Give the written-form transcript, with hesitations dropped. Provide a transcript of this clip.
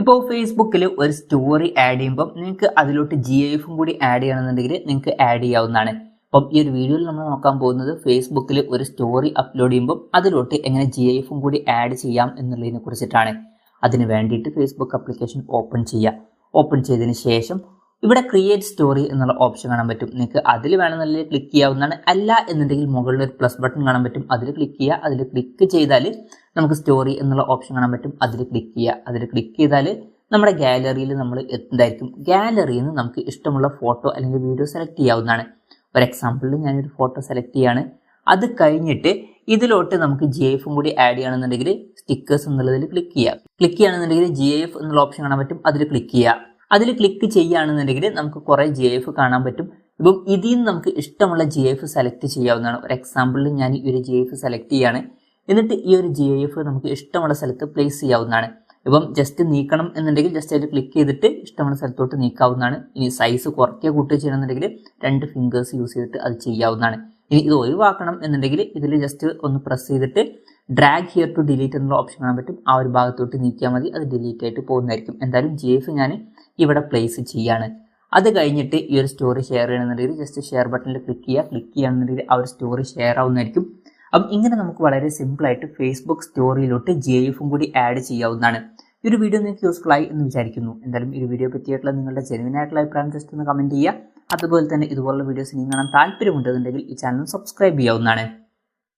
ഇപ്പോൾ ഫേസ്ബുക്കിൽ ഒരു സ്റ്റോറി ആഡ് ചെയ്യുമ്പോൾ നിങ്ങൾക്ക് അതിലോട്ട് GIF-ഉം കൂടി ആഡ് ചെയ്യണമെന്നുണ്ടെങ്കിൽ നിങ്ങൾക്ക് ആഡ് ചെയ്യാവുന്നതാണ്. അപ്പം ഈ ഒരു വീഡിയോയിൽ നമ്മൾ നോക്കാൻ പോകുന്നത് ഫേസ്ബുക്കിൽ ഒരു സ്റ്റോറി അപ്ലോഡ് ചെയ്യുമ്പോൾ അതിലോട്ട് എങ്ങനെ GIF-ഉം കൂടി ആഡ് ചെയ്യാം എന്നുള്ളതിനെ കുറിച്ചിട്ടാണ്. അതിന് വേണ്ടിയിട്ട് ഫേസ്ബുക്ക് ആപ്ലിക്കേഷൻ ഓപ്പൺ ചെയ്യുക. ഓപ്പൺ ചെയ്തതിന് ശേഷം ഇവിടെ ക്രിയേറ്റ് സ്റ്റോറി എന്നുള്ള ഓപ്ഷൻ കാണാൻ പറ്റും. നിങ്ങൾക്ക് അതിൽ വേണമെന്നുണ്ടെങ്കിൽ ക്ലിക്ക് ചെയ്യാവുന്നതാണ്. അല്ല എന്നുണ്ടെങ്കിൽ മുകളിൽ ഒരു പ്ലസ് ബട്ടൺ കാണാൻ പറ്റും, അതിൽ ക്ലിക്ക് ചെയ്യുക. അതിൽ ക്ലിക്ക് ചെയ്താൽ നമുക്ക് സ്റ്റോറി എന്നുള്ള ഓപ്ഷൻ കാണാൻ പറ്റും, അതിൽ ക്ലിക്ക് ചെയ്യുക. അതിൽ ക്ലിക്ക് ചെയ്താൽ നമ്മുടെ ഗാലറിയിൽ നമ്മൾ എന്തായിരിക്കും, ഗാലറിയിൽ നിന്ന് നമുക്ക് ഇഷ്ടമുള്ള ഫോട്ടോ അല്ലെങ്കിൽ വീഡിയോ സെലക്ട് ചെയ്യാവുന്നതാണ്. ഒരു എക്സാമ്പിളിൽ ഞാനൊരു ഫോട്ടോ സെലക്ട് ചെയ്യാണ്. അത് കഴിഞ്ഞിട്ട് ഇതിലോട്ട് നമുക്ക് GIF-ഉം കൂടി ആഡ് ചെയ്യണമെന്നുണ്ടെങ്കിൽ സ്റ്റിക്കേഴ്സ് എന്നുള്ളതിൽ ക്ലിക്ക് ചെയ്യുക. ക്ലിക്ക് ചെയ്യുകയാണെന്നുണ്ടെങ്കിൽ GIF എന്നുള്ള ഓപ്ഷൻ കാണാൻ പറ്റും, അതിൽ ക്ലിക്ക് ചെയ്യുക. അതിൽ ക്ലിക്ക് ചെയ്യുകയാണെന്നുണ്ടെങ്കിൽ നമുക്ക് കുറേ GIF കാണാൻ പറ്റും. ഇപ്പം ഇതിൽ നിന്ന് നമുക്ക് ഇഷ്ടമുള്ള GIF സെലക്ട് ചെയ്യാവുന്നതാണ്. ഒരു എക്സാമ്പിളിൽ ഞാൻ ഈ ഒരു GIF സെലക്ട് ചെയ്യുകയാണ്. എന്നിട്ട് ഈ ഒരു GIF നമുക്ക് ഇഷ്ടമുള്ള സ്ഥലത്ത് പ്ലേസ് ചെയ്യാവുന്നതാണ്. ഇപ്പം ജസ്റ്റ് നീക്കണം എന്നുണ്ടെങ്കിൽ ജസ്റ്റ് അതിൽ ക്ലിക്ക് ചെയ്തിട്ട് ഇഷ്ടമുള്ള സ്ഥലത്തോട്ട് നീക്കാവുന്നതാണ്. ഇനി സൈസ് കുറയ്ക്കുക കൂട്ടുക ചെയ്യണമെന്നുണ്ടെങ്കിൽ 2 ഫിംഗേഴ്സ് യൂസ് ചെയ്തിട്ട് അത് ചെയ്യാവുന്നതാണ്. ഇനി ഇത് ഒഴിവാക്കണം എന്നുണ്ടെങ്കിൽ ഇതിൽ ജസ്റ്റ് ഒന്ന് പ്രസ് ചെയ്തിട്ട് ഡ്രാഗ് ഹിയർ ടു ഡിലീറ്റ് എന്നുള്ള ഓപ്ഷൻ കാണാൻ പറ്റും. ആ ഒരു ഭാഗത്തോട്ട് നീക്കിയാൽ മതി, അത് ഡിലീറ്റ് ആയിട്ട് പോകുന്നതായിരിക്കും. എന്തായാലും GIF ഞാൻ ഇവിടെ പ്ലേസ് ചെയ്യാണ്. അത് കഴിഞ്ഞിട്ട് ഈ ഒരു സ്റ്റോറി ഷെയർ ചെയ്യണമെന്നുണ്ടെങ്കിൽ ജസ്റ്റ് ഷെയർ ബട്ടണിൽ ക്ലിക്ക് ചെയ്യുകയാണെന്നുണ്ടെങ്കിൽ ആ ഒരു സ്റ്റോറി ഷെയർ ആവുന്നതായിരിക്കും. അപ്പം ഇങ്ങനെ നമുക്ക് വളരെ സിമ്പിളായിട്ട് ഫേസ്ബുക്ക് സ്റ്റോറിയിലോട്ട് GIF-ഉം കൂടി ആഡ് ചെയ്യാവുന്നതാണ്. ഈ ഒരു വീഡിയോ നിങ്ങൾക്ക് യൂസ്ഫുൾ ആയി എന്ന് വിചാരിക്കുന്നു. എന്തായാലും ഈ വീഡിയോ പറ്റിയിട്ടുള്ള നിങ്ങളുടെ ജെനുവിനായിട്ടുള്ള അഭിപ്രായം ജസ്റ്റ് ഒന്ന് കമൻറ്റ് ചെയ്യുക. അതുപോലെ തന്നെ ഇതുപോലുള്ള വീഡിയോസ് നിങ്ങൾ കാണാൻ താല്പര്യമുണ്ടെന്നുണ്ടെങ്കിൽ ഈ ചാനൽ സബ്സ്ക്രൈബ് ചെയ്യാവുന്നതാണ്.